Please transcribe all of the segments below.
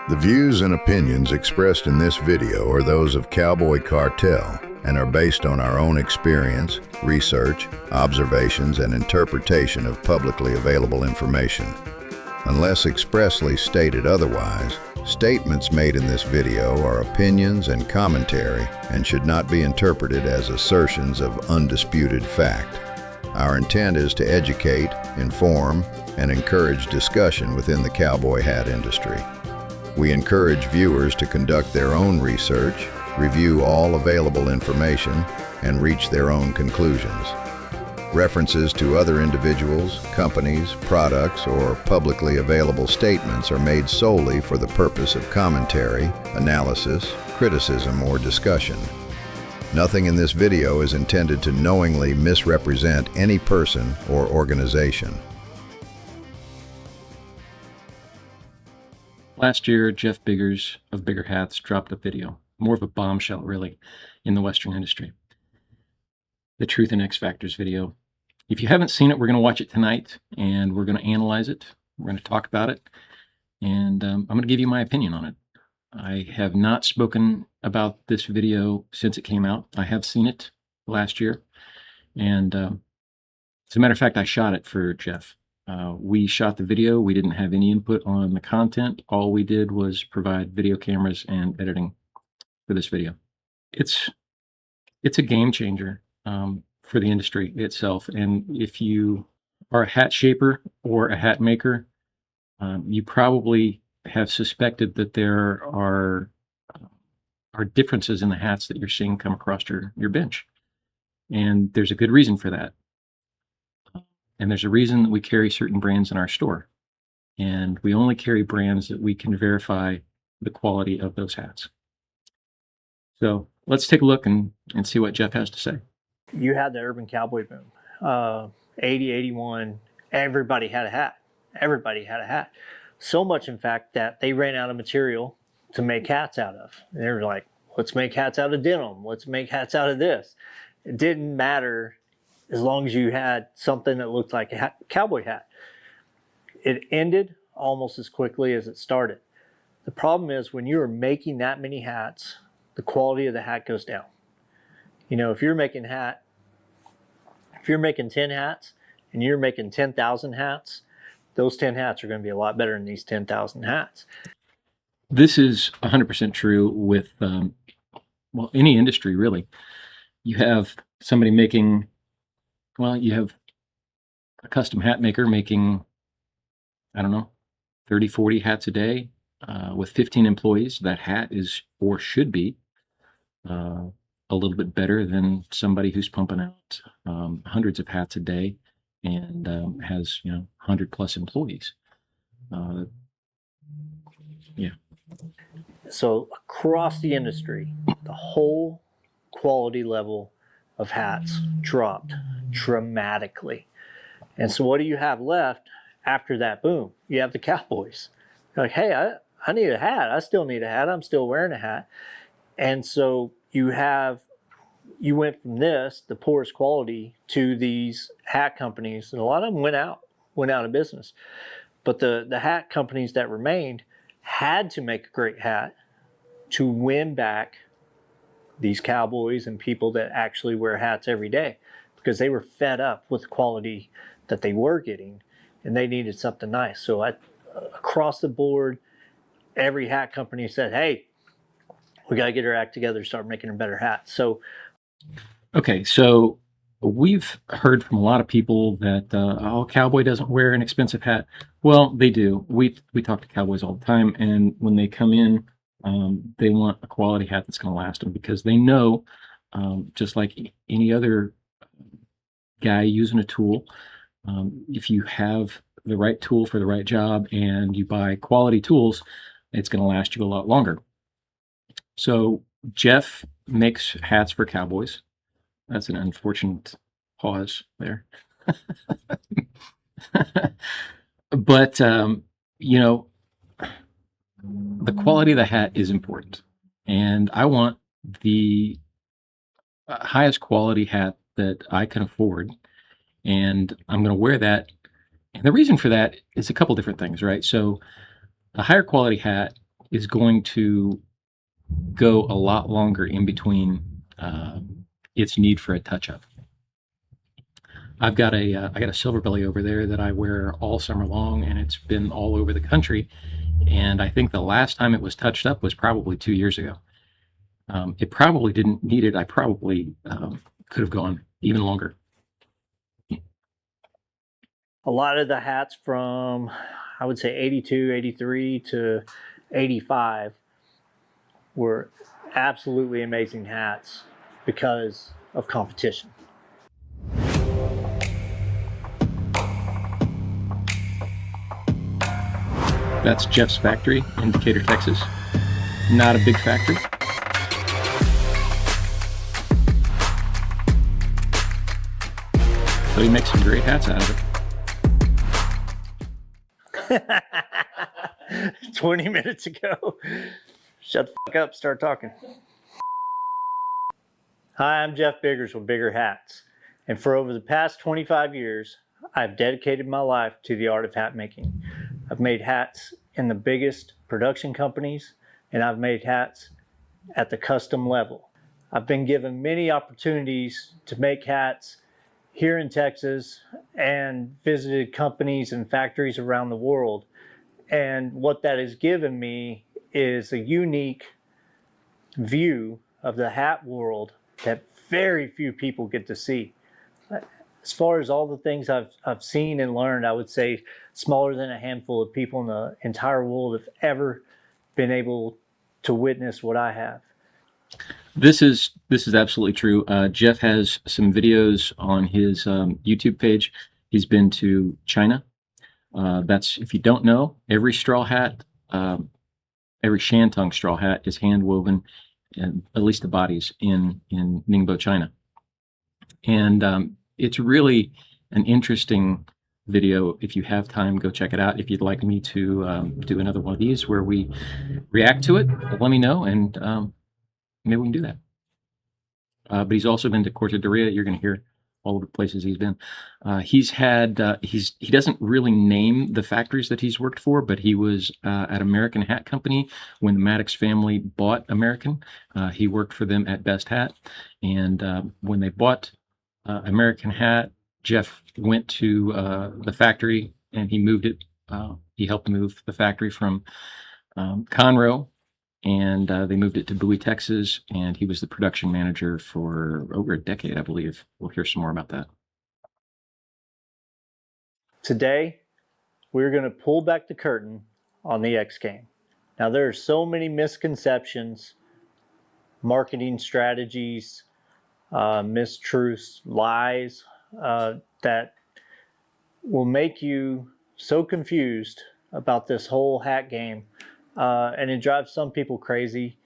The views and opinions expressed in this video are those of Cowboy Cartel and are based on our own experience, research, observations, and interpretation of publicly available information. Unless expressly stated otherwise, statements made in this video are opinions and commentary and should not be interpreted as assertions of undisputed fact. Our intent is to educate, inform, and encourage discussion within the cowboy hat industry. We encourage viewers to conduct their own research, review all available information, and reach their own conclusions. References to other individuals, companies, products, or publicly available statements are made solely for the purpose of commentary, analysis, criticism, or discussion. Nothing in this video is intended to knowingly misrepresent any person or organization. Last year, Jeff Biggars of Biggars Hats dropped a video, more of a bombshell really, in the Western industry. The Truth and X Factors video. If you haven't seen it, we're going to watch it tonight, and we're going to analyze it. We're going to talk about it, and I'm going to give you my opinion on it. I have not spoken about this video since it came out. I have seen it last year, and as a matter of fact, I shot it for Jeff. We shot the video. We didn't have any input on the content. All we did was provide video cameras and editing for this video. It's a game changer for the industry itself. And if you are a hat shaper or a hat maker, you probably have suspected that there are differences in the hats that you're seeing come across your bench. And there's a good reason for that. And there's a reason that we carry certain brands in our store. And we only carry brands that we can verify the quality of those hats. So let's take a look and see what Jeff has to say. You had the urban cowboy boom. 80, 81, everybody had a hat. Everybody had a hat. So much, in fact, that they ran out of material to make hats out of. And they were like, let's make hats out of denim. Let's make hats out of this. It didn't matter as long as you had something that looked like a cowboy hat. It ended almost as quickly as it started. The problem is when you are making that many hats, the quality of the hat goes down. You know, if you're making 10 hats and you're making 10,000 hats, those 10 hats are going to be a lot better than these 10,000 hats. This is 100% true with, any industry, really. You have somebody making, you have a custom hat maker making, 30, 40 hats a day with 15 employees. That hat is, or should be, a little bit better than somebody who's pumping out hundreds of hats a day and has 100 plus employees. So across the industry, the whole quality level of hats dropped dramatically. And so what do you have left after that boom? You have the cowboys. You're like, hey, I need a hat. I still need a hat. I'm still wearing a hat. And so you went from this, the poorest quality, to these hat companies, and a lot of them went out of business. But the hat companies that remained had to make a great hat to win back these cowboys and people that actually wear hats every day, because they were fed up with the quality that they were getting, and they needed something nice. So across the board, every hat company said, hey, we got to get our act together and start making a better hat. So, okay, so we've heard from a lot of people that, Cowboy doesn't wear an expensive hat. Well, they do. We talk to cowboys all the time, and when they come in, they want a quality hat that's going to last them, because they know, just like any other guy using a tool, if you have the right tool for the right job and you buy quality tools, it's going to last you a lot longer. So Jeff makes hats for cowboys. That's an unfortunate pause there. But, the quality of the hat is important. And I want the highest quality hat that I can afford. And I'm going to wear that. And the reason for that is a couple different things, right? So A higher quality hat is going to go a lot longer in between its need for a touch-up. I've got a silver belly over there that I wear all summer long, and it's been all over the country. And I think the last time it was touched up was probably 2 years ago. It probably didn't need it. I probably could have gone even longer. A lot of the hats from, I would say 82, 83 to 85 were absolutely amazing hats because of competition. That's Jeff's factory in Decatur, Texas. Not a big factory. But he makes some great hats out of it. 20 minutes ago. Shut the fuck up, start talking. Hi, I'm Jeff Biggars with Bigger Hats. And for over the past 25 years, I've dedicated my life to the art of hat making. I've made hats in the biggest production companies, and I've made hats at the custom level. I've been given many opportunities to make hats here in Texas and visited companies and factories around the world. And what that has given me is a unique view of the hat world that very few people get to see. As far as all the things I've seen and learned, I would say smaller than a handful of people in the entire world have ever been able to witness what I have. This is absolutely true. Jeff has some videos on his YouTube page. He's been to China. That's, if you don't know, every straw hat, every shantung straw hat is hand woven, at least the bodies, in Ningbo, China. And it's really an interesting video. If you have time, go check it out. If you'd like me to do another one of these where we react to it, let me know, and maybe we can do that. But he's also been to Cortaderia. You're going to hear all of the places he's been. He doesn't really name the factories that he's worked for, but he was at American Hat Company when the Maddox family bought American. He worked for them at Best Hat, and when they bought American Hat, Jeff went to the factory and he moved it. He helped move the factory from Conroe, and they moved it to Bowie, Texas, and he was the production manager for over a decade, I believe. We'll hear some more about that. Today, we're going to pull back the curtain on the X Game. Now, there are so many misconceptions, marketing strategies, mistruths, lies that will make you so confused about this whole hat game. And it drives some people crazy,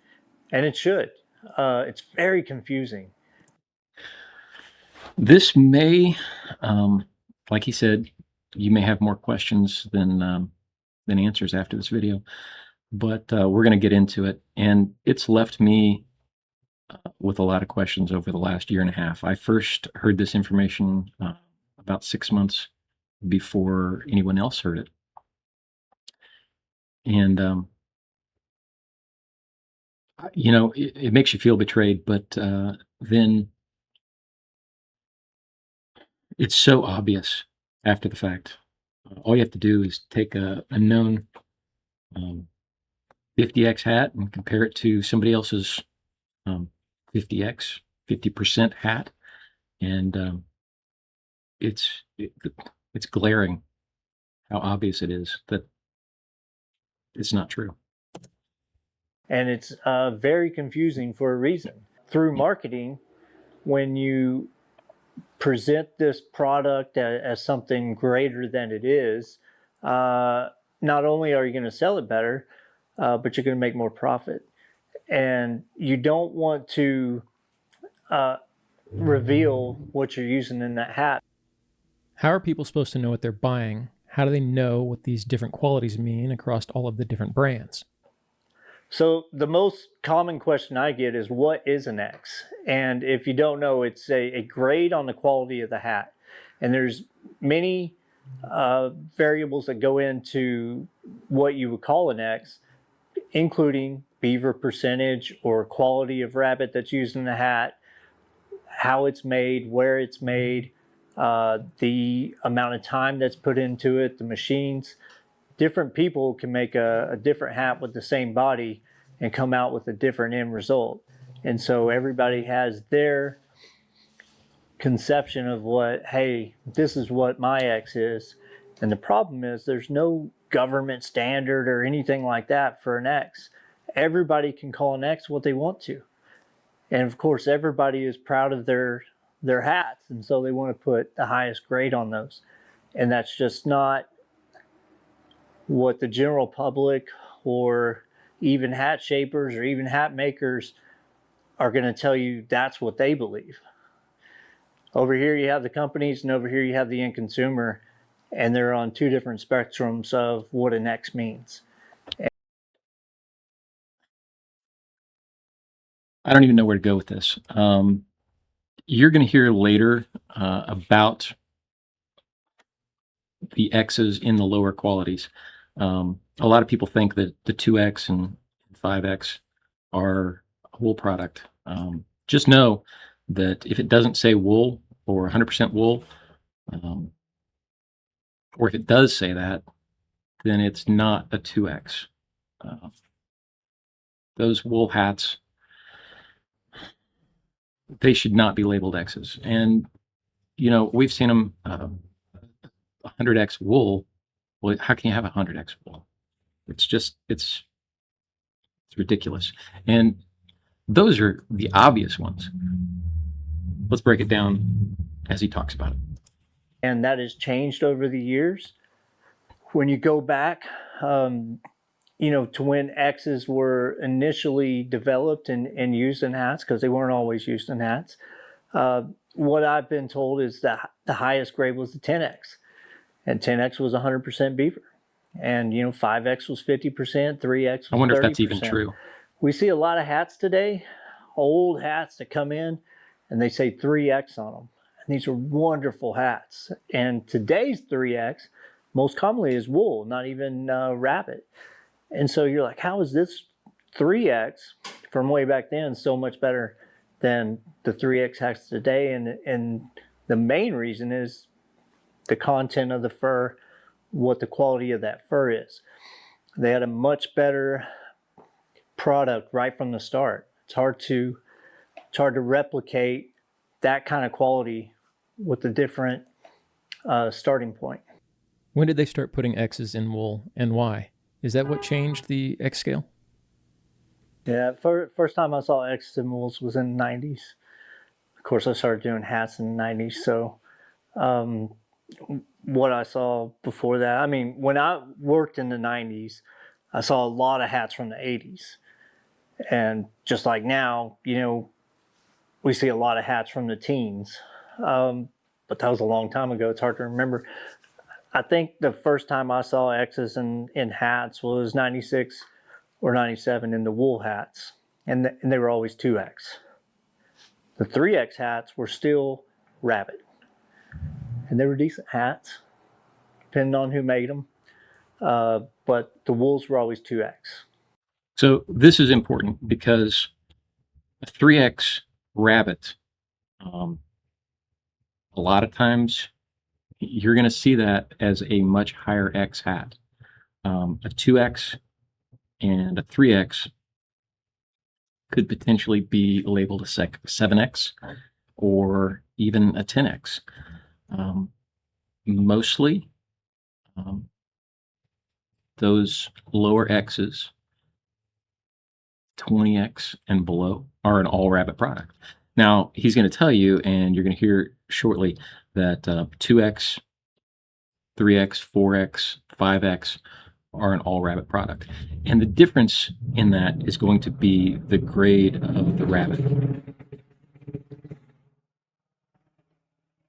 and it should. It's very confusing. This may, like he said, you may have more questions than answers after this video, but we're going to get into it. And it's left me with a lot of questions over the last year and a half. I first heard this information about 6 months before anyone else heard it. And you know, it makes you feel betrayed, but then it's so obvious after the fact. All you have to do is take a known 50X hat and compare it to somebody else's 50X, 50% hat, and it's glaring how obvious it is that it's not true. And it's very confusing for a reason. Through marketing, when you present this product as something greater than it is, not only are you going to sell it better, but you're going to make more profit. And you don't want to reveal what you're using in that hat. How are people supposed to know what they're buying? How do they know what these different qualities mean across all of the different brands? So the most common question I get is, what is an X? And if you don't know, it's a grade on the quality of the hat. And there's many variables that go into what you would call an X, including beaver percentage or quality of rabbit that's used in the hat, how it's made, where it's made, the amount of time that's put into it, the machines. Different people can make a different hat with the same body and come out with a different end result. And so everybody has their conception of what, hey, this is what my X is. And the problem is there's no government standard or anything like that for an X. Everybody can call an X what they want to. And of course, everybody is proud of their hats. And so they want to put the highest grade on those. And that's just not what the general public or even hat shapers or even hat makers are going to tell you that's what they believe. Over here you have the companies, and over here you have the end consumer, and they're on two different spectrums of what an X means. I don't even know where to go with this. You're going to hear later about the X's in the lower qualities. A lot of people think that the 2X and 5X are a wool product. Just know that if it doesn't say wool or 100% wool, or if it does say that, then it's not a 2X. Those wool hats, they should not be labeled X's. And, you know, we've seen them 100X wool. Well, how can you have 100X wool? It's just, it's ridiculous. And those are the obvious ones. Let's break it down as he talks about it. And that has changed over the years. When you go back, you know, to when X's were initially developed and used in hats, because they weren't always used in hats, what I've been told is that the highest grade was the 10X. And 10X was 100% beaver. And, you know, 5X was 50%, 3X was 30%. I wonder if that's even true. We see a lot of hats today, old hats that come in, and they say 3X on them. And these are wonderful hats. And today's 3X most commonly is wool, not even rabbit. And so you're like, how is this 3X from way back then so much better than the 3X hats today? And the main reason is the content of the fur, what the quality of that fur is. They had a much better product right from the start. It's hard to replicate that kind of quality with a different starting point. When did they start putting X's in wool, and why? Is that what changed the X scale? Yeah, first time I saw X's in wools was in the 90s. Of course, I started doing hats in the 90s, so what I saw before that, I mean, when I worked in the 90s, I saw a lot of hats from the 80s. And just like now, you know, we see a lot of hats from the teens. But that was a long time ago. It's hard to remember. I think the first time I saw X's in hats was 96 or 97 in the wool hats. And they were always 2X. The 3X hats were still rabbit. And they were decent hats, depending on who made them. But the wools were always 2X. So this is important because a 3X rabbit, a lot of times you're going to see that as a much higher X hat. A 2X and a 3X could potentially be labeled a 7X or even a 10X. Mostly, those lower X's, 20X and below, are an all rabbit product. Now, he's going to tell you, and you're going to hear shortly, that 2X, 3X, 4X, 5X are an all rabbit product. And the difference in that is going to be the grade of the rabbit.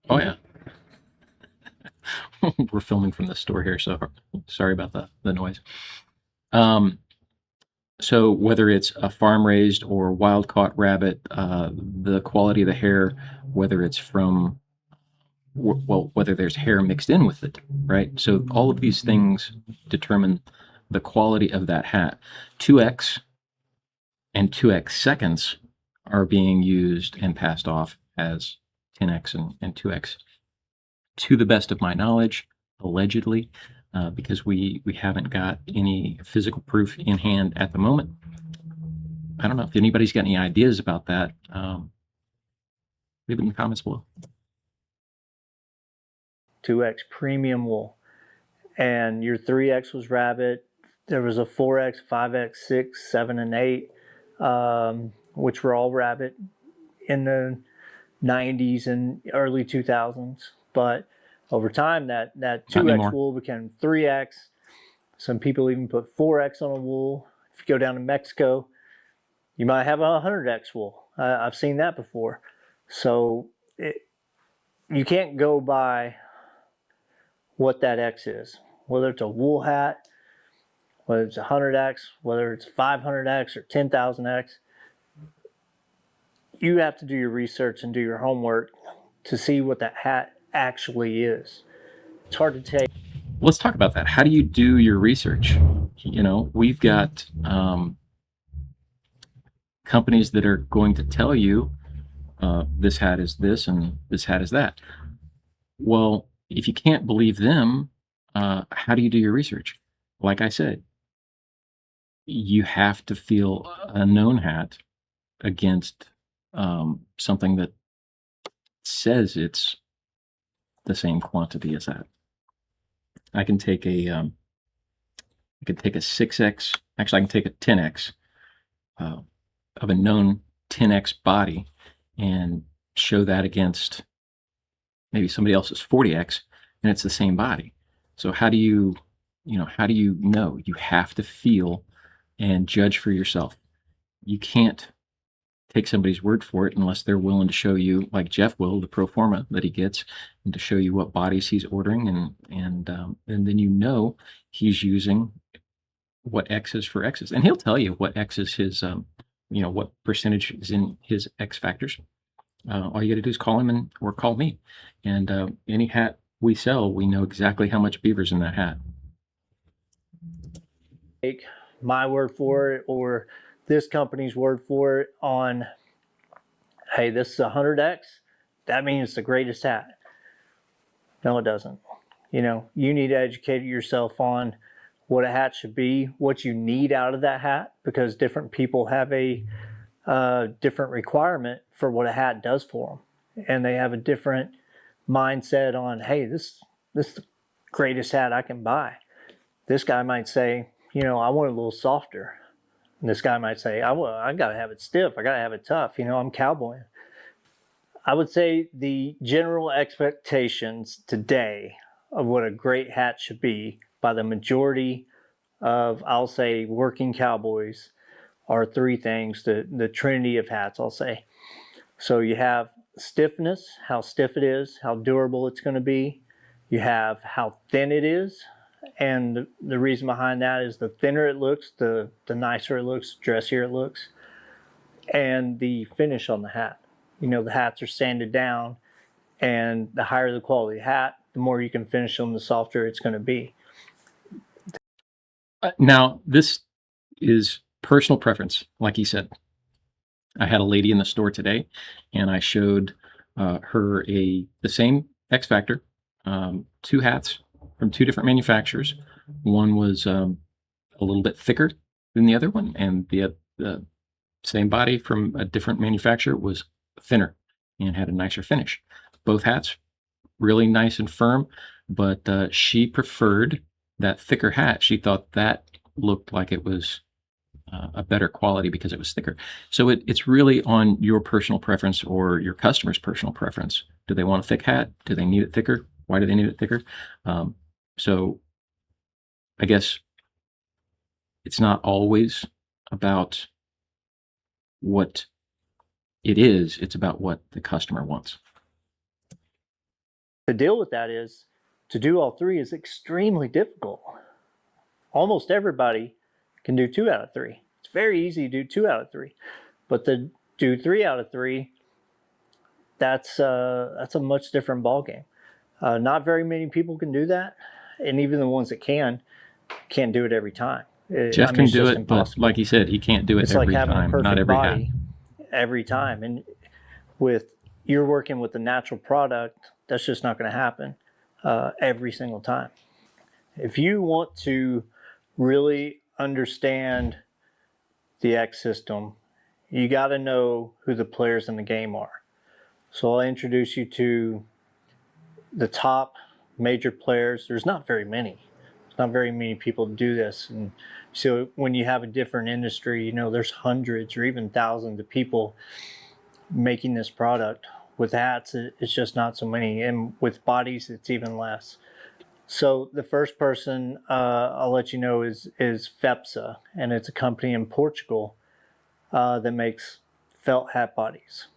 Oh, yeah. We're filming from the store here, so sorry about the noise. So whether it's a farm-raised or wild-caught rabbit, the quality of the hair, whether it's from well, whether there's hair mixed in with it, right? So all of these things determine the quality of that hat. 2x and 2x seconds are being used and passed off as 10x and 2x. To the best of my knowledge, allegedly, because we haven't got any physical proof in hand at the moment. I don't know if anybody's got any ideas about that. Leave it in the comments below. 2x premium wool, and your 3x was rabbit. There was a 4x, 5x, 6, 7, and 8, which were all rabbit in the 90s and early 2000s. But over time, that 2x wool became 3x. Some people even put 4x on a wool. If you go down to Mexico, you might have a 100x wool. I've seen that before. So you can't go by what that X is, whether it's a wool hat, whether it's 100X, whether it's 500X or 10,000X. You have to do your research and do your homework to see what that hat actually is. It's hard to take. Let's talk about that. How do you do your research? You know, we've got companies that are going to tell you this hat is this and this hat is that. Well, if you can't believe them, how do you do your research? Like I said, you have to feel a known hat against something that says it's the same quantity as that. I can take a 6x. Actually, I can take a 10x of a known 10x body and show that against maybe somebody else's 40x, and it's the same body. So how do you know? You have to feel and judge for yourself. You can't take somebody's word for it unless they're willing to show you, like Jeff will, the pro forma that he gets, and to show you what bodies he's ordering, and then you know he's using what X is for X's, and he'll tell you what X is his, what percentage is in his X factors. All you got to do is call him or call me, and any hat we sell, we know exactly how much beaver's in that hat. Take my word for it or this company's word for it on, hey, this is 100X, that means it's the greatest hat. No, it doesn't. You need to educate yourself on what a hat should be, what you need out of that hat, because different people have a different requirement for what a hat does for them. And they have a different mindset on, hey, this is the greatest hat I can buy. This guy might say, I want it a little softer. And this guy might say, I got to have it stiff. I got to have it tough. I'm cowboying. I would say the general expectations today of what a great hat should be by the majority of, I'll say, working cowboys are three things, the trinity of hats, I'll say. So you have stiffness, how stiff it is, how durable it's going to be. You have how thin it is. And the reason behind that is the thinner it looks, the nicer it looks, dressier it looks. And the finish on the hat. The hats are sanded down, and the higher the quality hat, the more you can finish them, the softer it's going to be. Now, this is personal preference, like he said. I had a lady in the store today, and I showed her the same X Factor, 2 hats from 2 different manufacturers. One was a little bit thicker than the other one, and the same body from a different manufacturer was thinner and had a nicer finish. Both hats really nice and firm, but she preferred that thicker hat. She thought that looked like it was a better quality because it was thicker. So it's really on your personal preference or your customer's personal preference. Do they want a thick hat? Do they need it thicker? Why do they need it thicker? So I guess it's not always about what it is, it's about what the customer wants. The deal with that is, to do all three is extremely difficult. Almost everybody can do 2 out of 3. It's very easy to do 2 out of 3. But to do 3 out of 3, that's a much different ballgame. Not very many people can do that, and even the ones that can't do it every time. Jeff can it's do just it, but impossible. like he said, he can't do it It's like every having a time, not perfect every hat. body every time, and with you're working with a natural product, that's just not going to happen every single time. If you want to really understand the X system, you got to know who the players in the game are. So I'll introduce you to the top major players. There's not very many. There's not very many people do this. And so when you have a different industry, you know, there's hundreds or even thousands of people making this product. With hats, it's just not so many. And with bodies, it's even less. So the first person I'll let you know is FEPSA, and it's a company in Portugal that makes felt hat bodies.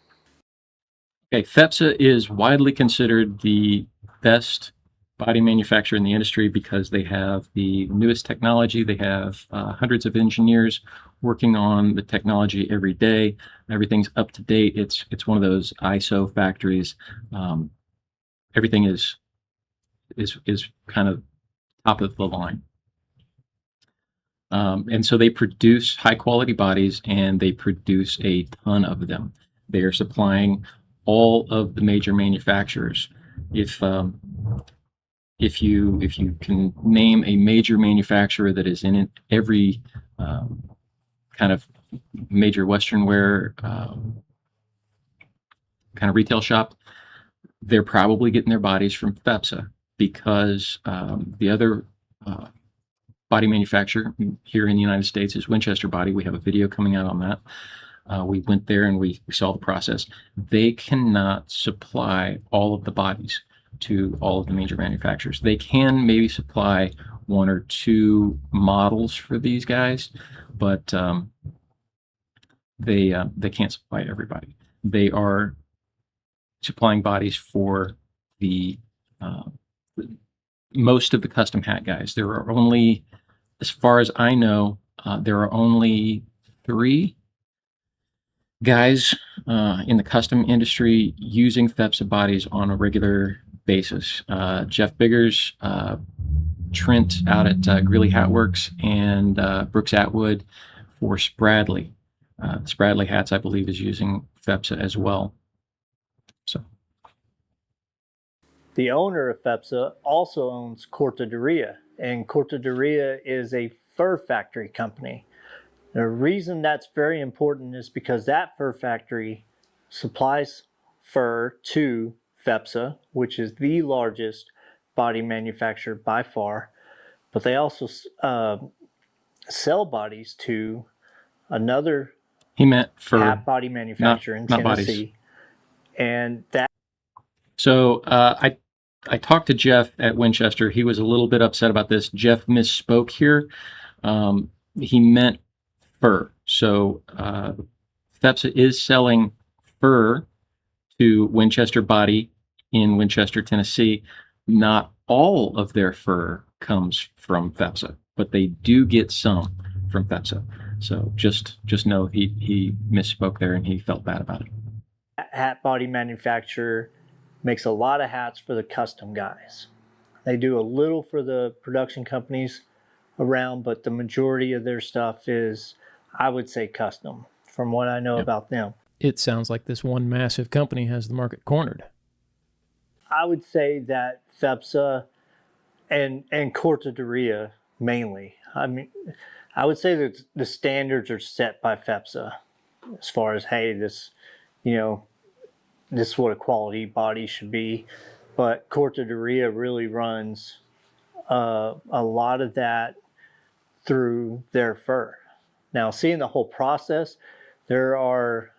Okay, FEPSA is widely considered the best body manufacturer in the industry because they have the newest technology. They have hundreds of engineers working on the technology every day. Everything's up to date. It's one of those ISO factories. Everything is kind of top of the line. And so they produce high quality bodies, and they produce a ton of them. They are supplying all of the major manufacturers. If you can name a major manufacturer that is in every kind of major Western wear kind of retail shop, they're probably getting their bodies from FEPSA, because the other body manufacturer here in the United States is Winchester Body. We have a video coming out on that. We went there and we saw the process. They cannot supply all of the bodies to all of the major manufacturers. They can maybe supply one or two models for these guys, but they can't supply everybody. They are supplying bodies for the most of the custom hat guys. There are only, as far as I know, there are only 3 guys in the custom industry using FEPSA bodies on a regular basis. Jeff Biggars, Trent out at Greeley Hat Works, and Brooks Atwood for Spradley. Spradley Hats, I believe, is using FEPSA as well. So The owner of FEPSA also owns Cortaderia, and Cortaderia is a fur factory company. The reason that's very important is because that fur factory supplies fur to FEPSA, which is the largest body manufacturer by far, but they also sell bodies to another he meant for hat body manufacturer in not bodies. Tennessee. And that So I talked to Jeff at Winchester. He was a little bit upset about this. Jeff misspoke here. He meant fur. So FEPSA is selling fur to Winchester Body in Winchester, Tennessee. Not all of their fur comes from FEPSA, but they do get some from FEPSA. So just know he misspoke there, and he felt bad about it. hat body manufacturer makes a lot of hats for the custom guys. They do a little for the production companies around, but the majority of their stuff is, I would say, custom, from what I know about them. It sounds like this one massive company has the market cornered. I would say that FEPSA and Cortaderia mainly. I mean, I would say that the standards are set by FEPSA as far as, hey, this, you know, this is what a quality body should be. But Cortaderia really runs a lot of that through their fur. Now, seeing the whole process, there are,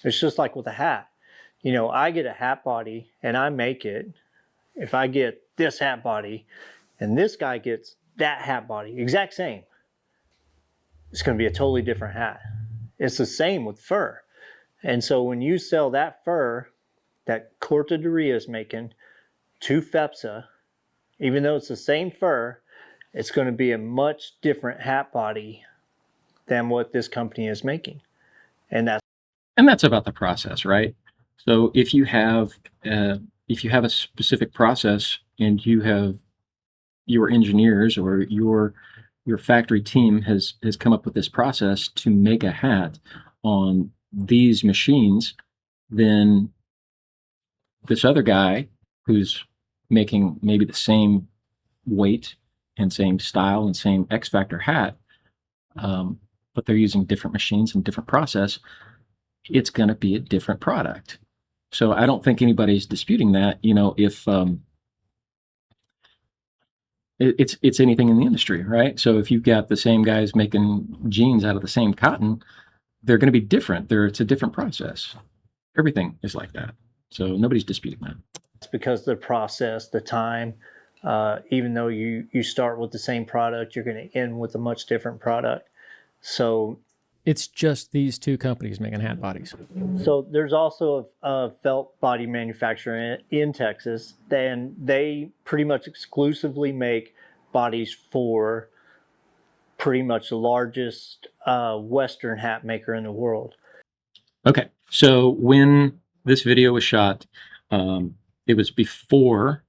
it's just like with a hat. You know, I get a hat body and I make it. If I get this hat body and this guy gets that hat body, exact same, it's going to be a totally different hat. It's the same with fur. And so when you sell that fur that Cortaderia is making to FEPSA, even though it's the same fur, it's going to be a much different hat body than what this company is making. And that's about the process, right? So if if you have a specific process and you have your engineers or your factory team has come up with this process to make a hat on these machines, then this other guy who's making maybe the same weight and same style and same X Factor hat, but they're using different machines and different process, it's going to be a different product. So I don't think anybody's disputing that. If it's anything in the industry, right? So if you've got the same guys making jeans out of the same cotton, they're going to be different. It's a different process. Everything is like that. So nobody's disputing that. It's because the process, the time, even though you start with the same product, you're going to end with a much different product. So It's just these two companies making hat bodies. So there's also a felt body manufacturer in Texas, and they pretty much exclusively make bodies for pretty much the largest Western hat maker in the world. Okay, so when this video was shot, it was before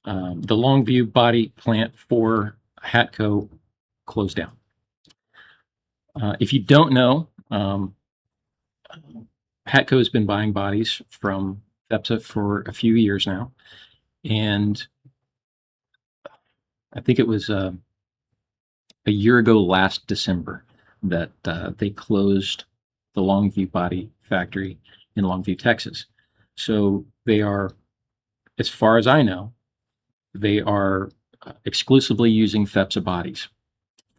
the Longview body plant for Hatco closed down. If you don't know, Hatco has been buying bodies from FEPSA for a few years now, and I think it was a year ago last December that they closed the Longview body factory in Longview, Texas. So they are, as far as I know, they are exclusively using FEPSA bodies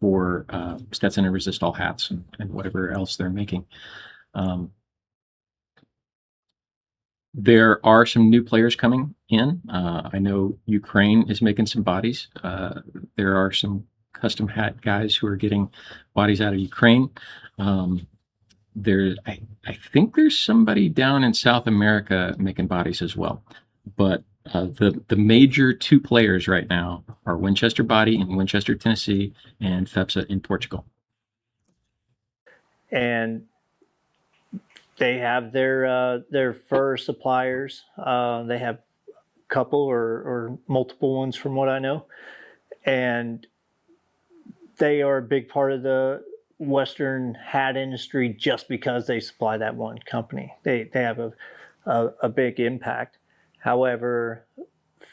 for Stetson and Resistol hats and whatever else they're making. There are some new players coming in. I know Ukraine is making some bodies. There are some custom hat guys who are getting bodies out of Ukraine. I think there's somebody down in South America making bodies as well. But the major two players right now are Winchester Body in Winchester, Tennessee, and FEPSA in Portugal. And they have their fur suppliers. They have a couple or multiple ones from what I know. And they are a big part of the Western hat industry just because they supply that one company. They have a big impact. However,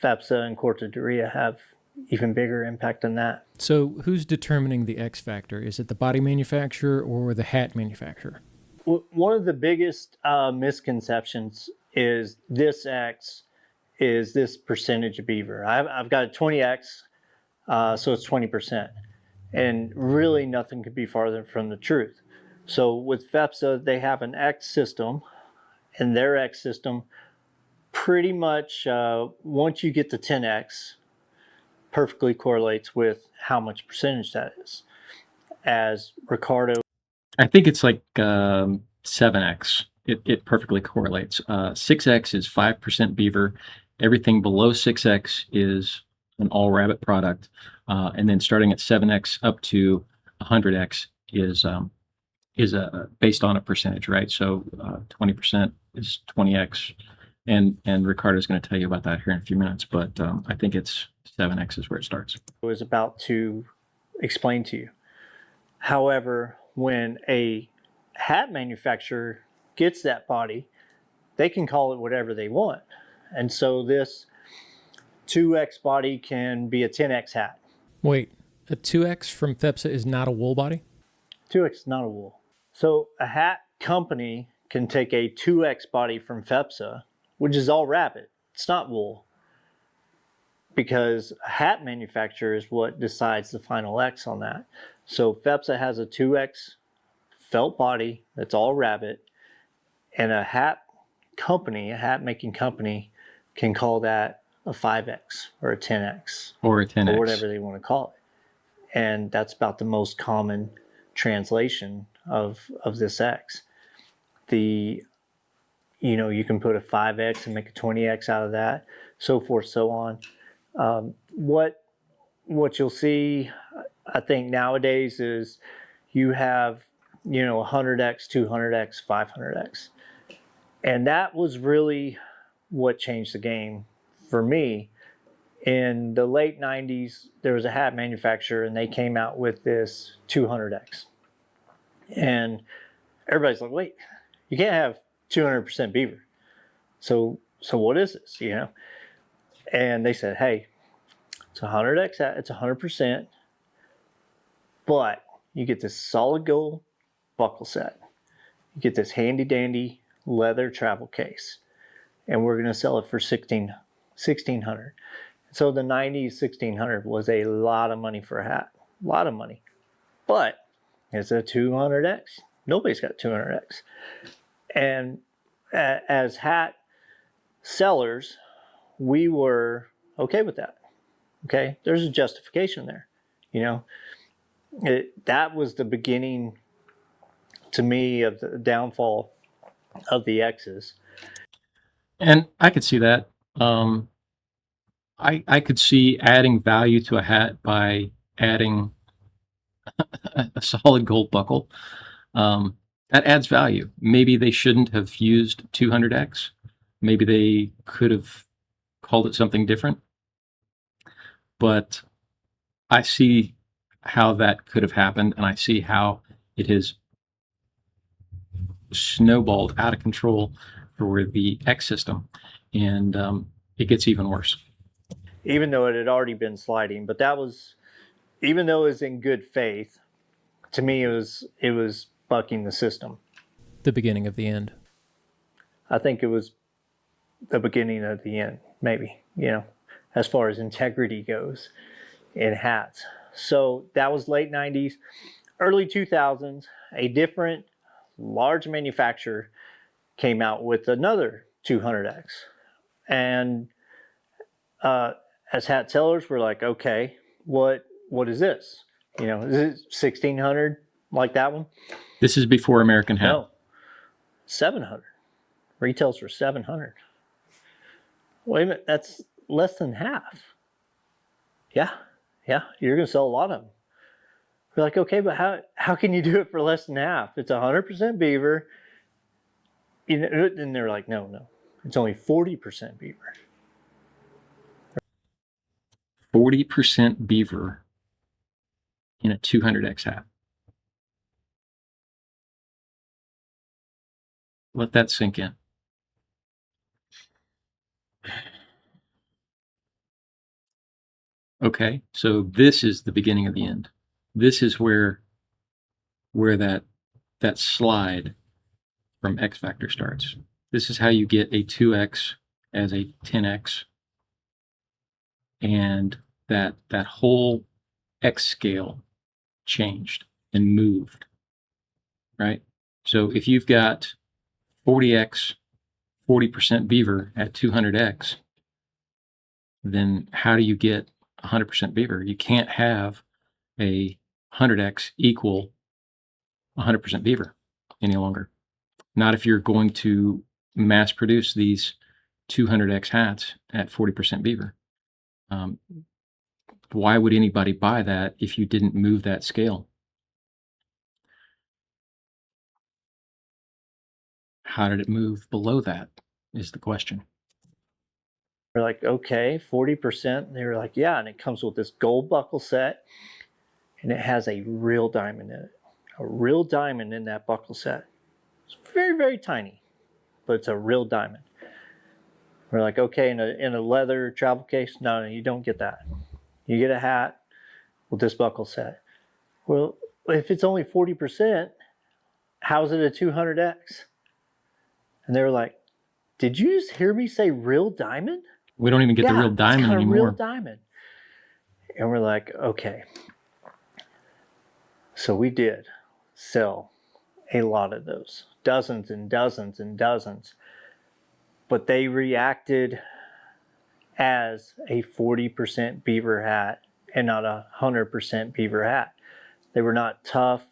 FEPSA and Cortaderia have even bigger impact than that. So who's determining the X factor? Is it the body manufacturer or the hat manufacturer? One of the biggest misconceptions is this X is this percentage of beaver. I've got a 20X, so it's 20%. And really nothing could be farther from the truth. So with FEPSA, they have an X system, and their X system pretty much, once you get to 10X, perfectly correlates with how much percentage that is. As Ricardo, I think it's like 7X. It perfectly correlates. 6X is 5% beaver. Everything below 6X is an all rabbit product. And then starting at 7X up to 100X is based on a percentage, right? So 20% is 20X. And Ricardo's going to tell you about that here in a few minutes. But I think it's 7X is where it starts. was about to explain to you. However, when a hat manufacturer gets that body, they can call it whatever they want. And so this 2X body can be a 10X hat. Wait, a 2X from FEPSA is not a wool body? 2X is not a wool. So a hat company can take a 2X body from FEPSA, which is all rabbit. It's not wool. Because a hat manufacturer is what decides the final X on that. So FEPSA has a 2X felt body that's all rabbit, and a hat company, a hat making company, can call that a 5X or a 10X. Or a 10X. Or whatever they want to call it. And that's about the most common translation of this X. You can put a 5X and make a 20X out of that, so forth, so on. What you'll see, I think nowadays is you have, 100X, 200X, 500X. And that was really what changed the game for me. In the late 90s, there was a hat manufacturer, and they came out with this 200X. And everybody's like, wait, you can't have 200% beaver. So what is this, you know? And they said, hey, it's 100X hat, it's 100%, but you get this solid gold buckle set. You get this handy dandy leather travel case, and we're going to sell it for $1,600. So the 90s, $1,600 was a lot of money for a hat, a lot of money. But it's a 200X. Nobody's got 200X. And as hat sellers, we were okay with that. Okay, there's a justification there. You know, that was the beginning to me of the downfall of the X's. And I could see that. I could see adding value to a hat by adding a solid gold buckle. That adds value. Maybe they shouldn't have used 200X. Maybe they could have called it something different. But I see how that could have happened, and I see how it has snowballed out of control for the X system, and it gets even worse. Even though it had already been sliding, but that was, even though it was in good faith, to me it was bucking the system. The beginning of the end. I think it was the beginning of the end, maybe, you know, as far as integrity goes in hats. So that was late 90s, early 2000s. A different large manufacturer came out with another 200X. And as hat sellers, we're like, okay, what is this? You know, is it 1,600 like that one? This is before American Hat. No, 700. Retails for 700. Wait a minute, that's less than half. Yeah, you're gonna sell a lot of them. We're like, okay, but how can you do it for less than half? It's 100% beaver. You know, and they're like, no, it's only 40% beaver. 40% beaver in a 200X hat. Let that sink in. Okay, so this is the beginning of the end. This is where that slide from X factor starts. This is how you get a 2X as a 10X, and that whole X scale changed and moved, right? So if you've got 40X, 40% beaver at 200X, then how do you get 100% beaver? You can't have a 100X equal 100% beaver any longer. Not if you're going to mass produce these 200X hats at 40% beaver. Why would anybody buy that if you didn't move that scale? How did it move below that is the question. We're like, okay, 40%. They were like, yeah, and it comes with this gold buckle set, and it has a real diamond in it. A real diamond in that buckle set. It's very, very tiny, but it's a real diamond. We're like, okay, in a leather travel case, no, you don't get that. You get a hat with this buckle set. Well, if it's only 40%, how's it a 200X? And they were like, did you just hear me say real diamond? We don't even get the real diamond it's got anymore. A real diamond. And we're like, okay. So we did sell a lot of those, dozens and dozens and dozens. But they reacted as a 40% beaver hat and not a 100% beaver hat. They were not tough.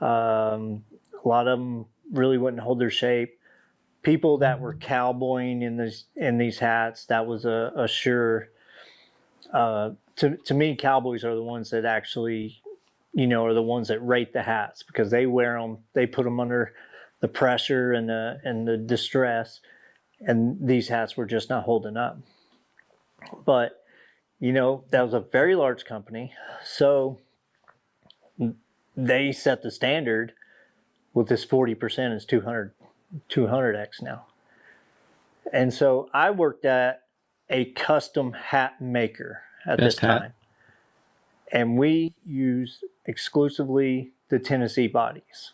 A lot of them really wouldn't hold their shape. People that were cowboying in these hats, that was a sure. To me, cowboys are the ones that actually, you know, are the ones that rate the hats because they wear them. They put them under the pressure and the distress, and these hats were just not holding up. But, that was a very large company. So they set the standard with this 40% is 200x now. And so I worked at a custom hat maker at this time. And we used exclusively the Tennessee bodies.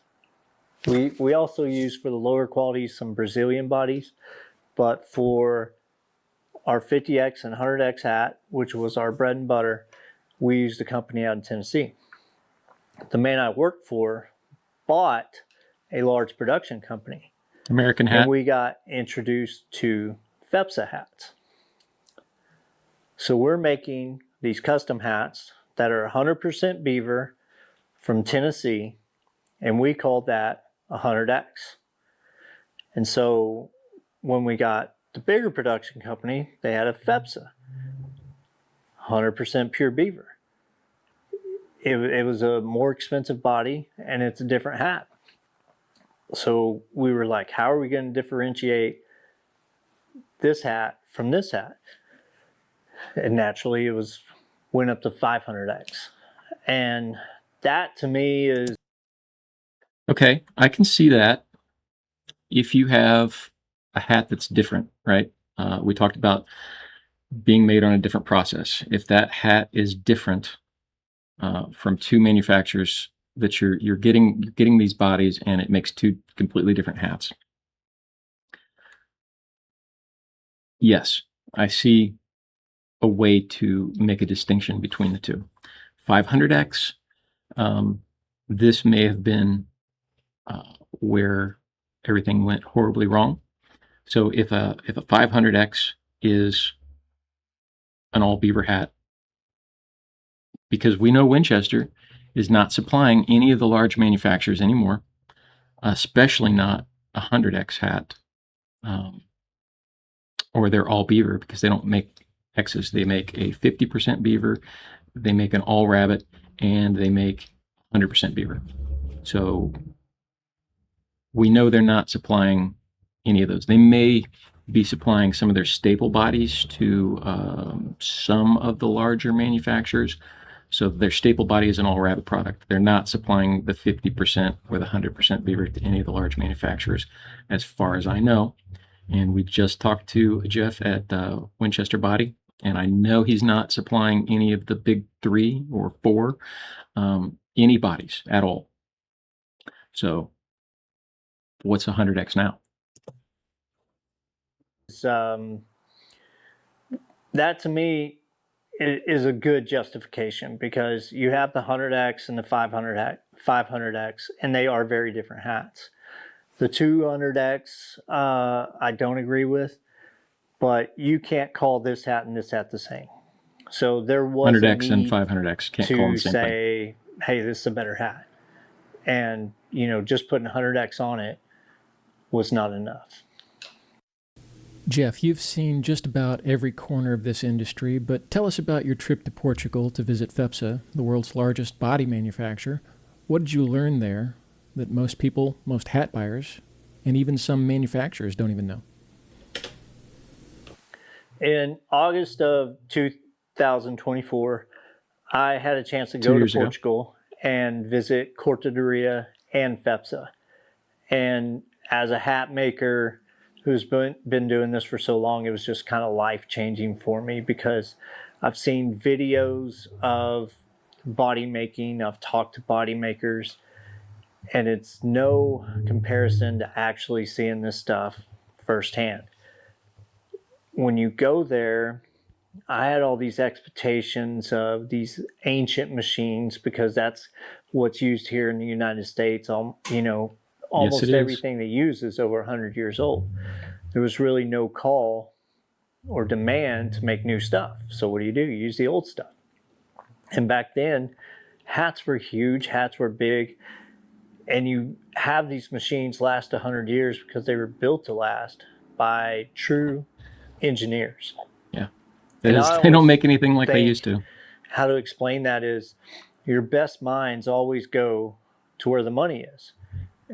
We also used for the lower qualities some Brazilian bodies, but for our 50x and 100x hat, which was our bread and butter, we used a company out in Tennessee. The man I worked for bought a large production company. American Hat. And we got introduced to FEPSA hats. So we're making these custom hats that are 100% beaver from Tennessee, and we called that 100x. And so when we got the bigger production company, they had a FEPSA, 100% pure beaver. It was a more expensive body, and it's a different hat. So we were like, how are we going to differentiate this hat from this hat? And naturally, went up to 500x. And that to me is... Okay, I can see that. If you have a hat that's different, right? We talked about being made on a different process. If that hat is different from two manufacturers, that you're getting these bodies, and it makes two completely different hats. Yes, I see a way to make a distinction between the two. 500x, this may have been where everything went horribly wrong. So if a 500x is an all beaver hat, because we know Winchester is not supplying any of the large manufacturers anymore, especially not a 100x hat, or they're all beaver, because they don't make X's. They make a 50% beaver, they make an all rabbit, and they make 100% beaver. So we know they're not supplying any of those. They may be supplying some of their staple bodies to some of the larger manufacturers. So their staple body is an all rabbit product. They're not supplying the 50% or the 100% beaver to any of the large manufacturers, as far as I know. And we just talked to Jeff at Winchester Body, and I know he's not supplying any of the big 3 or 4, any bodies at all. So what's 100x now? That to me is a good justification, because you have the 100x and the 500x, and they are very different hats. The 200x, I don't agree with, but you can't call this hat and this hat the same. So there was 100x and 500x can't call them the same say, hey, this is a better hat. And, just putting 100x on it was not enough. Jeff, you've seen just about every corner of this industry, but tell us about your trip to Portugal to visit FEPSA, the world's largest body manufacturer. What did you learn there that most people, most hat buyers, and even some manufacturers don't even know? In August of 2024, I had a chance to go to Portugal and visit Cortaderia and FEPSA. And as a hat maker who's been doing this for so long, it was just kind of life-changing for me, because I've seen videos of body making, I've talked to body makers, and it's no comparison to actually seeing this stuff firsthand. When you go there, I had all these expectations of these ancient machines, because that's what's used here in the United States. Almost everything they use is over 100 years old. There was really no call or demand to make new stuff. So what do? You use the old stuff. And back then, hats were huge, hats were big, and you have these machines last 100 years because they were built to last by true engineers. Yeah. They don't make anything like they used to. How to explain that is, your best minds always go to where the money is.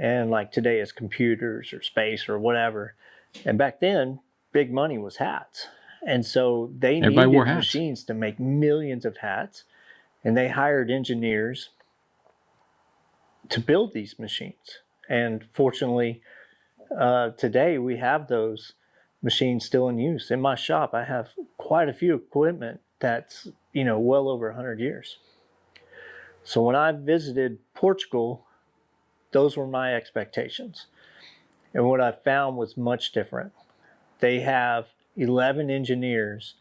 And like today is computers or space or whatever. And back then, big money was hats. And so they Everybody wore needed hats. machines to make millions of hats. And they hired engineers to build these machines. And fortunately, today we have those machines still in use. In my shop, I have quite a few equipment that's, well over 100 years. So when I visited Portugal, those were my expectations. And what I found was much different. They have 11 engineers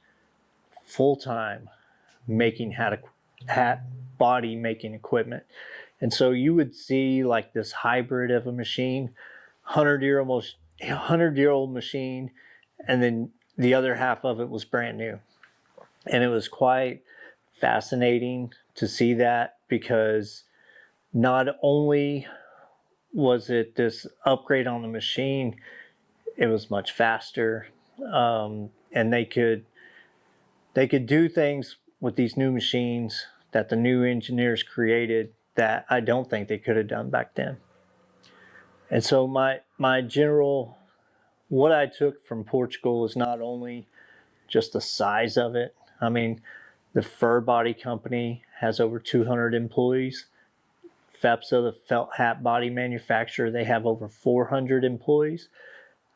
full-time making hat body making equipment. And so you would see like this hybrid of a machine, 100-year-old machine, and then the other half of it was brand new. And it was quite fascinating to see that, because not only was it this upgrade on the machine, it was much faster, and they could do things with these new machines that the new engineers created that I don't think they could have done back then. And so my general, what I took from Portugal is not only just the size of it. I mean, the fur body company has over 200 employees. FEPSA, the felt hat body manufacturer, they have over 400 employees.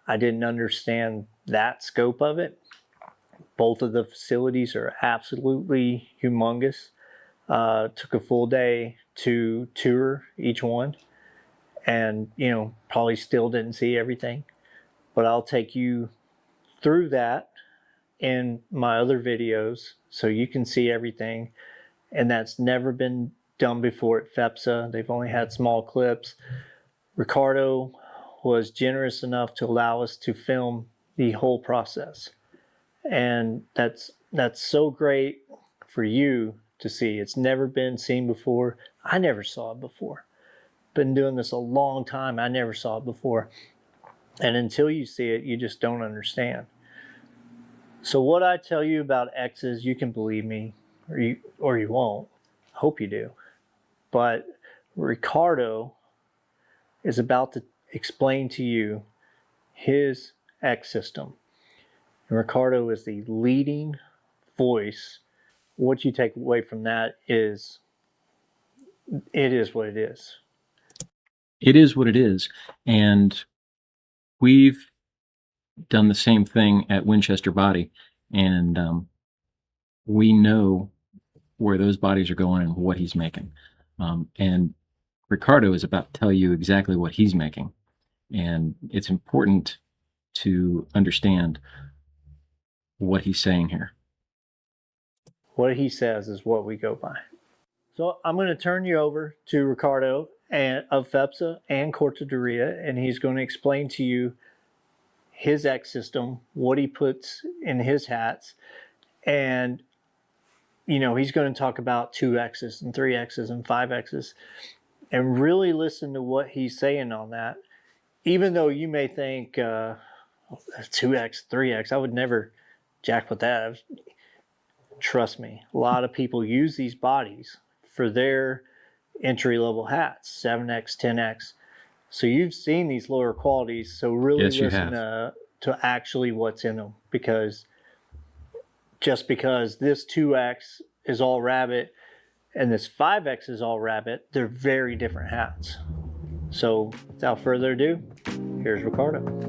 I didn't understand that scope of it. Both of the facilities are absolutely humongous. Took a full day to tour each one, and probably still didn't see everything, but I'll take you through that in my other videos so you can see everything. And that's never been done before at FEPSA. They've only had small clips. Ricardo was generous enough to allow us to film the whole process, and that's so great for you to see. It's never been seen before. I never saw it before. Been doing this a long time. I never saw it before. And until you see it, you just don't understand. So what I tell you about X's, you can believe me, or you won't. Hope you do. But Ricardo is about to explain to you his X system. And Ricardo is the leading voice. What you take away from that is, it is what it is. It is what it is. And we've done the same thing at Winchester Body. And we know where those bodies are going and what he's making. And Ricardo is about to tell you exactly what he's making. And it's important to understand what he's saying here. What he says is what we go by. So I'm going to turn you over to Ricardo of FEPSA and Cortaderia, and he's going to explain to you his X system, what he puts in his hats, and he's going to talk about 2Xs and 3Xs and 5Xs, and really listen to what he's saying on that. Even though you may think 2X, 3X, I would never jack with that. Trust me, a lot of people use these bodies for their entry-level hats, 7X, 10X. So you've seen these lower qualities, so really listen to actually what's in them. Because just because this 2X is all rabbit and this 5X is all rabbit, they're very different hats. So without further ado, here's Ricardo.